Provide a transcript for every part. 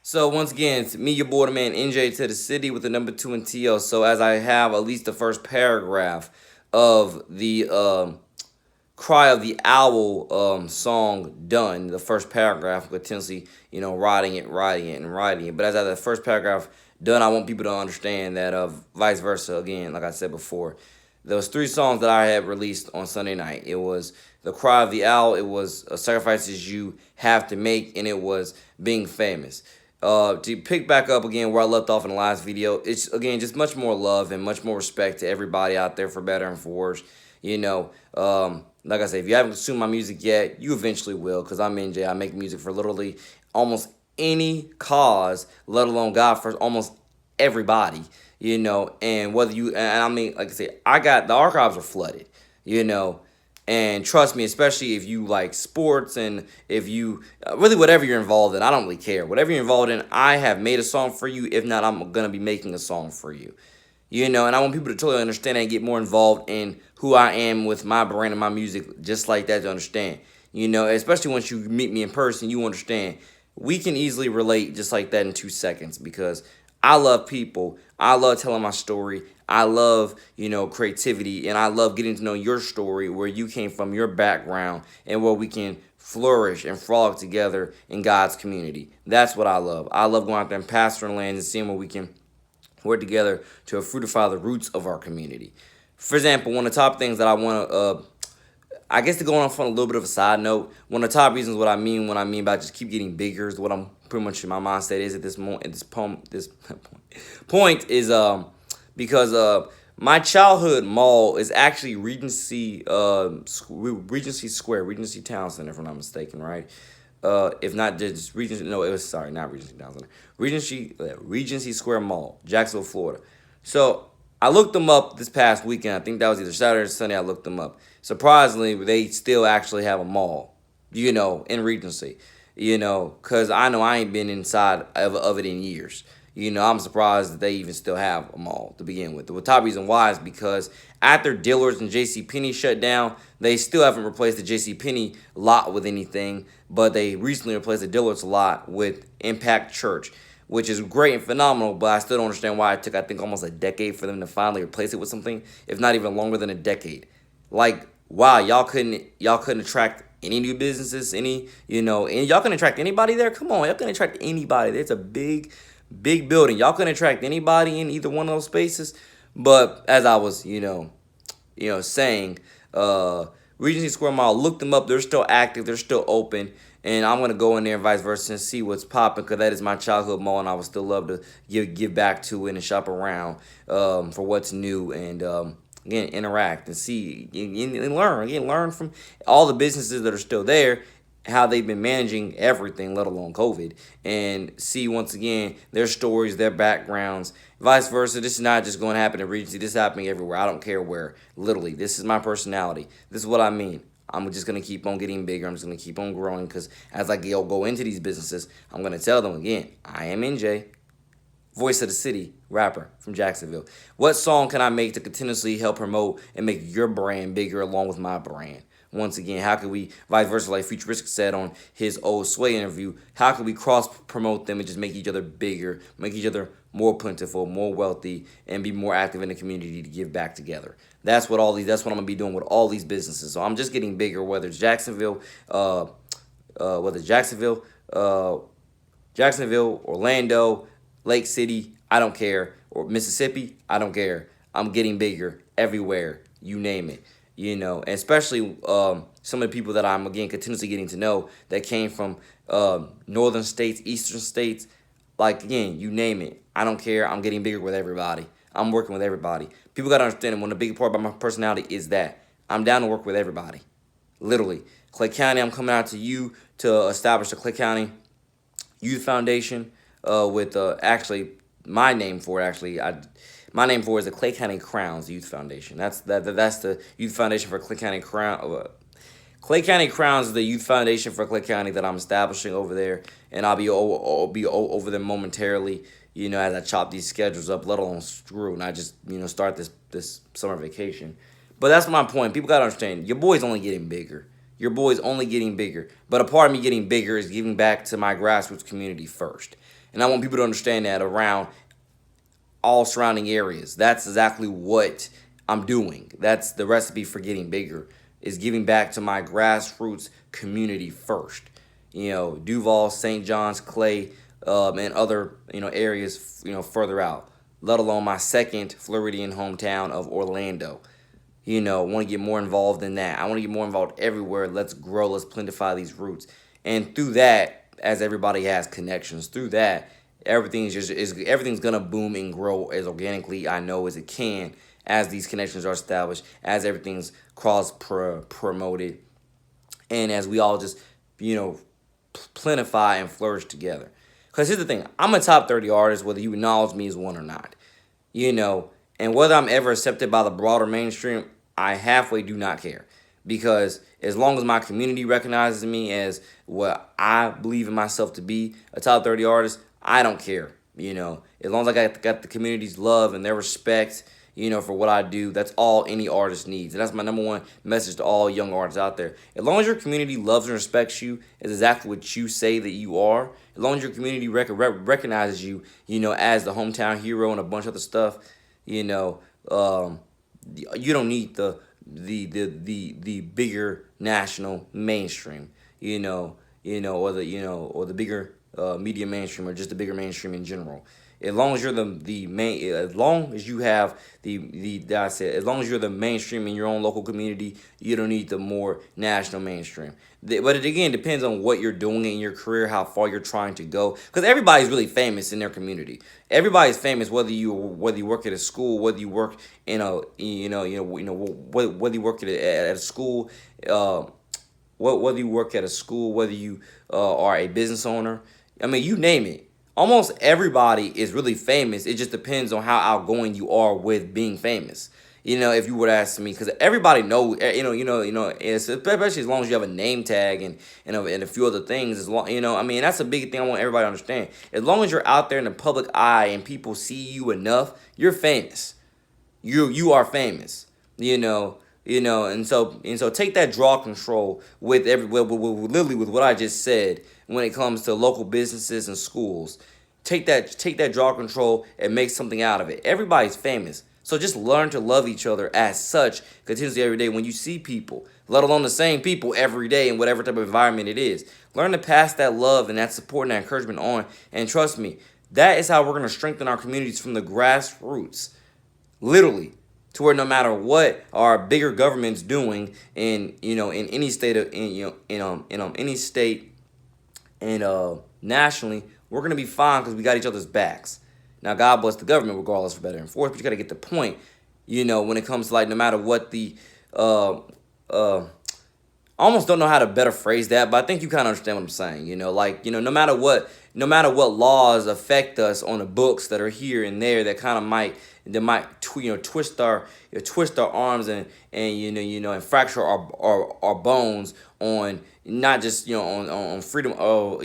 So once again, it's me, your boy, the man, NJ to the city with the number two and TL. So as I have at least the first paragraph of the Cry of the Owl song done, the first paragraph, continuously, writing it. But as I have the first paragraph done, I want people to understand that vice versa, again, like I said before, there was three songs that I had released on Sunday night. It was The Cry of the Owl, it was Sacrifices You Have to Make, and it was Being Famous. To pick back up again where I left off in the last video, it's again just much more love and much more respect to everybody out there, for better and for worse. Like I said, if you haven't consumed my music yet, you eventually will, because I'm NJ. I make music for literally almost any cause, let alone God, for almost everybody. And whether you, and I mean, like I said, I got the archives are flooded. You know, and trust me, especially if you like sports and if you really whatever you're involved in, I don't really care. Whatever you're involved in, I have made a song for you. If not, I'm gonna be making a song for you. And I want people to totally understand and get more involved in who I am with my brand and my music, just like that, to understand. Especially once you meet me in person, you understand. We can easily relate just like that in 2 seconds, because I love people. I love telling my story. I love, creativity, and I love getting to know your story, where you came from, your background, and where we can flourish and frolic together in God's community. That's what I love. I love going out there and pastoring lands and seeing where we can work together to fruitify the roots of our community. For example, one of the top things that I want to, I guess, to go on a little bit of a side note, one of the top reasons what I mean when I mean by just keep getting bigger is what I'm pretty much in my mindset is at this moment, at this point is because my childhood mall is actually Regency Square, Regency Town Center, if I'm not mistaken, right? If not just Regency, no, it was, sorry, not Regency Town Center, Regency Square Mall, Jacksonville, Florida. So I looked them up this past weekend. I think that was either Saturday or Sunday. I looked them up. Surprisingly, they still actually have a mall, in Regency. Because I know I ain't been inside of it in years. I'm surprised that they even still have a mall to begin with. The top reason why is because after Dillard's and JCPenney shut down, they still haven't replaced the JCPenney lot with anything, but they recently replaced the Dillard's lot with Impact Church, which is great and phenomenal, but I still don't understand why it took, I think, almost a decade for them to finally replace it with something, if not even longer than a decade. Like, wow, y'all couldn't attract any new businesses, and y'all couldn't attract anybody there. Come on, y'all couldn't attract anybody. It's a big building. Y'all couldn't attract anybody in either one of those spaces. But as I was, saying, Regency Square Mall, look them up. They're still active. They're still open. And I'm gonna go in there and vice versa and see what's popping, because that is my childhood mall, and I would still love to give back to it and shop around for what's new, and again, interact and see and learn. Again, learn from all the businesses that are still there, how they've been managing everything, let alone COVID, and see once again their stories, their backgrounds, vice versa. This is not just going to happen in Regency. This is happening everywhere. I don't care where. Literally, this is my personality. This is what I mean. I'm just going to keep on getting bigger. I'm just going to keep on growing, because as I go into these businesses, I'm going to tell them again, I am NJ, voice of the city, rapper from Jacksonville. What song can I make to continuously help promote and make your brand bigger along with my brand? Once again, how can we, vice versa, like Futuristic said on his old Sway interview, how can we cross promote them and just make each other bigger, make each other more plentiful, more wealthy, and be more active in the community to give back together? That's what that's what I'm gonna be doing with all these businesses. So I'm just getting bigger, whether it's Jacksonville, whether it's Jacksonville, Orlando, Lake City, I don't care, or Mississippi, I don't care. I'm getting bigger everywhere, you name it. And especially some of the people that I'm, again, continuously getting to know that came from northern states, eastern states, like, again, you name it. I don't care. I'm getting bigger with everybody. I'm working with everybody. People got to understand, one of the big part about my personality is that I'm down to work with everybody. Literally. Clay County, I'm coming out to you to establish the Clay County Youth Foundation with actually my name for it. Actually, my name for it is the Clay County Crowns Youth Foundation. That's the youth foundation for Clay County Crown. Clay County Crowns is the youth foundation for Clay County that I'm establishing over there, and I'll be over there momentarily. As I chop these schedules up, let alone screw, and I just start this summer vacation. But that's my point. People gotta understand, your boy's only getting bigger. Your boy's only getting bigger. But a part of me getting bigger is giving back to my grassroots community first. And I want people to understand that around all surrounding areas. That's exactly what I'm doing. That's the recipe for getting bigger, is giving back to my grassroots community first. Duval, St. John's, Clay, and other areas further out. Let alone my second Floridian hometown of Orlando. Want to get more involved in that. I want to get more involved everywhere. Let's grow. Let's plentify these roots. And through that, as everybody has connections, through that, everything's gonna boom and grow as organically I know as it can, as these connections are established, as everything's cross promoted, and as we all just plentify and flourish together. Because here's the thing, I'm a top 30 artist, whether you acknowledge me as one or not. And whether I'm ever accepted by the broader mainstream, I halfway do not care. Because as long as my community recognizes me as what I believe in myself to be, a top 30 artist, I don't care. As long as I got the community's love and their respect, for what I do, that's all any artist needs. And that's my number one message to all young artists out there. As long as your community loves and respects you as exactly what you say that you are, as long as your community recognizes you, as the hometown hero and a bunch of other stuff, you don't need the bigger national mainstream, or the bigger media mainstream, or just the bigger mainstream in general. As long as you're the main, as long as you have as long as you're the mainstream in your own local community, you don't need the more national mainstream. But it again depends on what you're doing in your career, how far you're trying to go. Because everybody's really famous in their community. Everybody's famous whether you work at a school, whether you work in a whether you work at a school, whether you work at a school, whether you are a business owner. I mean, you name it. Almost everybody is really famous. It just depends on how outgoing you are with being famous. If you would ask me, because everybody know, especially as long as you have a name tag and a few other things. As long, that's a big thing I want everybody to understand. As long as you're out there in the public eye and people see you enough, you're famous. You are famous. And so take that draw control with literally with what I just said when it comes to local businesses and schools. Take that draw control and make something out of it. Everybody's famous. So just learn to love each other as such continuously every day when you see people, let alone the same people every day in whatever type of environment it is. Learn to pass that love and that support and that encouragement on. And trust me, that is how we're going to strengthen our communities from the grassroots. Literally. To where no matter what our bigger government's doing in any state any state and nationally, we're gonna be fine because we got each other's backs. Now, God bless the government, regardless, for better and for worse. But you gotta get the point. When it comes to no matter what the I almost don't know how to better phrase that, but I think you kind of understand what I'm saying. No matter what laws affect us on the books that are here and there that kind of might twist our arms and fracture our bones on not just on freedom of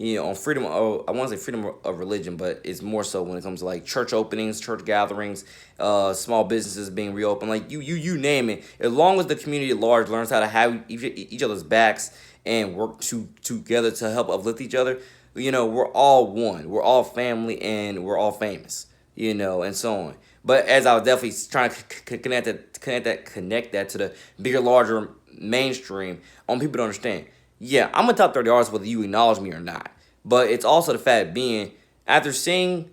on freedom of, I want to say freedom of religion, but it's more so when it comes to like church openings, church gatherings, small businesses being reopened, like you name it. As long as the community at large learns how to have each other's backs and work together to help uplift each other, we're all one, we're all family, and we're all famous, and so on. But as I was definitely trying to connect that to the bigger, larger mainstream, I want people to understand. Yeah, I'm a top 30 artist whether you acknowledge me or not. But it's also the fact being, after seeing,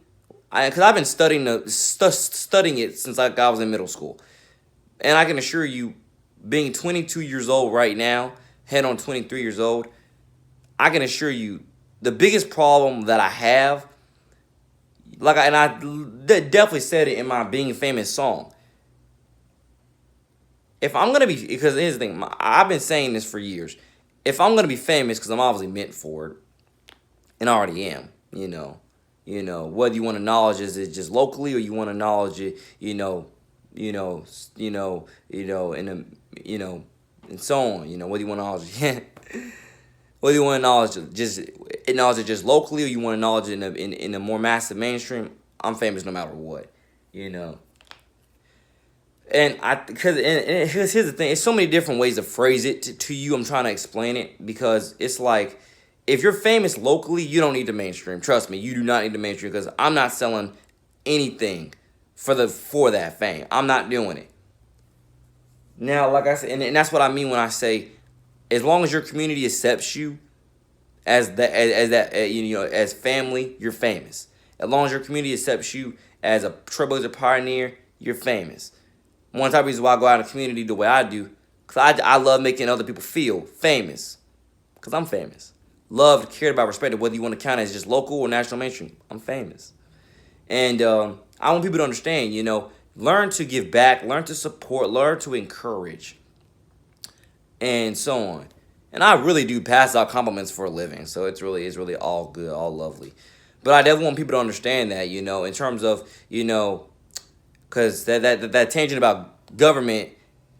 because I've been studying it since I was in middle school. And I can assure you, being 22 years old right now, head on 23 years old, I can assure you, the biggest problem that I have, and I definitely said it in my Being Famous song. If I'm going to be, because here's the thing, I've been saying this for years. If I'm going to be famous, because I'm obviously meant for it, and I already am, whether you want to acknowledge it just locally or you want to acknowledge it, and so on, whether you want to acknowledge it, whether you want to acknowledge it just locally or you want to acknowledge it in a more massive mainstream, I'm famous no matter what, And here's the thing, it's so many different ways to phrase it to you. I'm trying to explain it because it's like, if you're famous locally, you don't need the mainstream. Trust me, you do not need the mainstream because I'm not selling anything for that fame. I'm not doing it. Now, like I said, and that's what I mean when I say, as long as your community accepts you as family, you're famous. As long as your community accepts you as a trailblazer pioneer, you're famous. One type of reason why I go out in the community the way I do, because I love making other people feel famous, because I'm famous. Loved, cared about, respected, whether you want to count it as just local or national mainstream. I'm famous. And I want people to understand, learn to give back, learn to support, learn to encourage, and so on. And I really do pass out compliments for a living, so it's really all good, all lovely. But I definitely want people to understand that, in terms of, because that tangent about government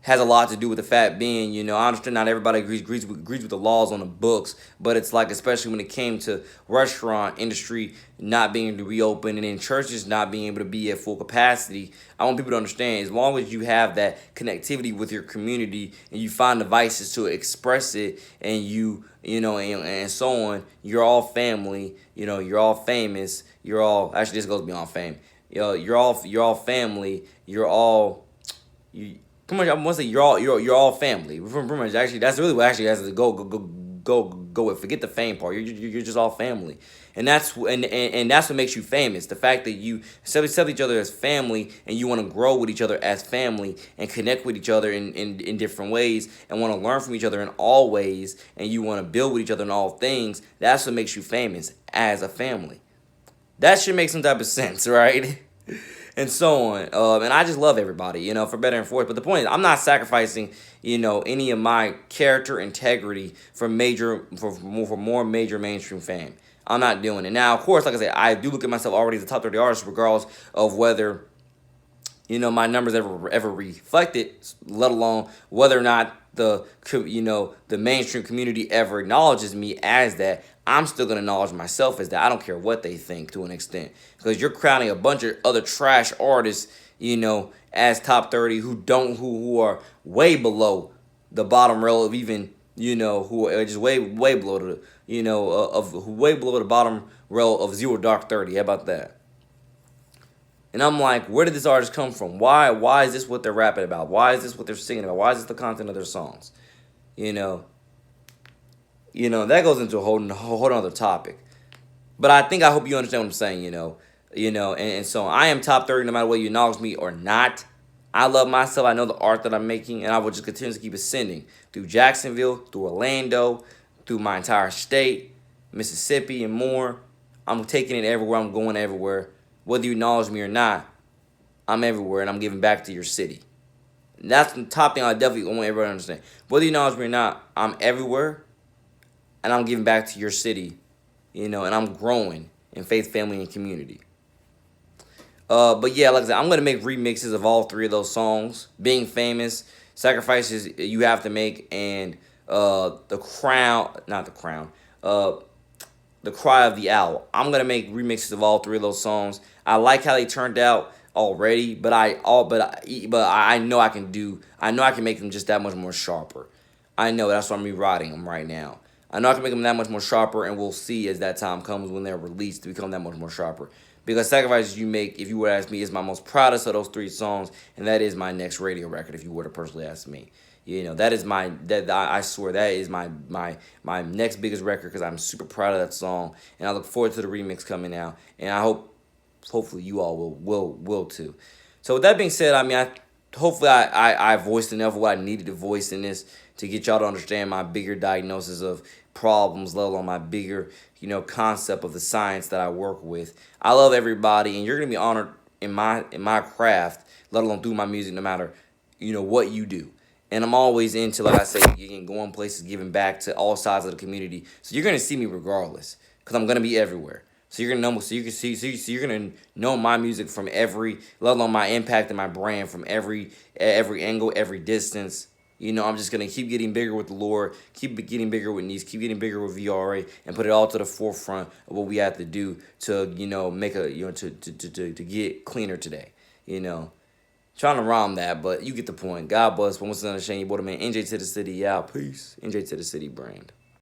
has a lot to do with the fact being, I understand not everybody agrees with the laws on the books, but it's like, especially when it came to restaurant industry not being able to reopen and then churches not being able to be at full capacity, I want people to understand, as long as you have that connectivity with your community and you find devices to express it, and and so on, you're all family, you're all famous, you're all, actually this goes beyond fame, you're all family, you pretty much, I want to say you're all family. Pretty much, actually, that's really what actually has to go with. Forget the fame part. You're just all family, and that's what makes you famous. The fact that you accept each other as family, and you want to grow with each other as family, and connect with each other in different ways, and want to learn from each other in all ways, and you want to build with each other in all things. That's what makes you famous as a family. That should make some type of sense, right? And so on. And I just love everybody, for better and for worse. But the point is, I'm not sacrificing, any of my character integrity for more major mainstream fame. I'm not doing it. Now, of course, like I said, I do look at myself already as a top 30 artist, regardless of whether, my numbers ever reflect it, let alone whether or not the mainstream community ever acknowledges me as that. I'm still gonna acknowledge myself as that. I don't care what they think, to an extent, because you're crowning a bunch of other trash artists, as top 30 who are way below the bottom rail of even, who are just way below the way below the bottom rail of zero dark 30. How about that? And I'm like, where did this artist come from? Why is this what they're rapping about? Why is this what they're singing about? Why is this the content of their songs? That goes into a whole other topic. But I hope you understand what I'm saying, and so I am top 30 no matter whether you acknowledge me or not. I love myself. I know the art that I'm making, and I will just continue to keep ascending through Jacksonville, through Orlando, through my entire state, Mississippi, and more. I'm taking it everywhere. I'm going everywhere. Whether you acknowledge me or not, I'm everywhere, and I'm giving back to your city. And that's the top thing I definitely want everybody to understand. Whether you acknowledge me or not, I'm everywhere, and I'm giving back to your city, and I'm growing in faith, family, and community. But yeah, like I said, I'm going to make remixes of all three of those songs. Being Famous, Sacrifices You Have to Make, and The Cry of the Owl. I'm going to make remixes of all three of those songs. I like how they turned out already, but I know I can make them just that much more sharper. I know, that's why I'm rewriting them right now. I know I can make them that much more sharper, and we'll see as that time comes when they're released to become that much more sharper. Because Sacrifices You Make, if you were to ask me, is my most proudest of those three songs, and that is my next radio record, if you were to personally ask me. I swear that is my next biggest record, because I'm super proud of that song, and I look forward to the remix coming out, and hopefully you all will too. So with that being said, hopefully I voiced enough of what I needed to voice in this to get y'all to understand my bigger diagnosis of problems, let alone my bigger, concept of the science that I work with. I love everybody, and you're gonna be honored in my craft, let alone through my music, no matter, what you do. And I'm always into, like I say, going places, giving back to all sides of the community. So you're gonna see me regardless, because I'm gonna be everywhere. So you're gonna know. So you're gonna know my music from every, let alone my impact and my brand from every angle, every distance. I'm just gonna keep getting bigger with the Lord, keep getting bigger with Niece, keep getting bigger with VRA, and put it all to the forefront of what we have to do to, make to get cleaner today. Trying to rhyme that, but you get the point. God bless. But once another Shane, you bought him in NJ to the City. Yeah, peace. NJ to the City brand.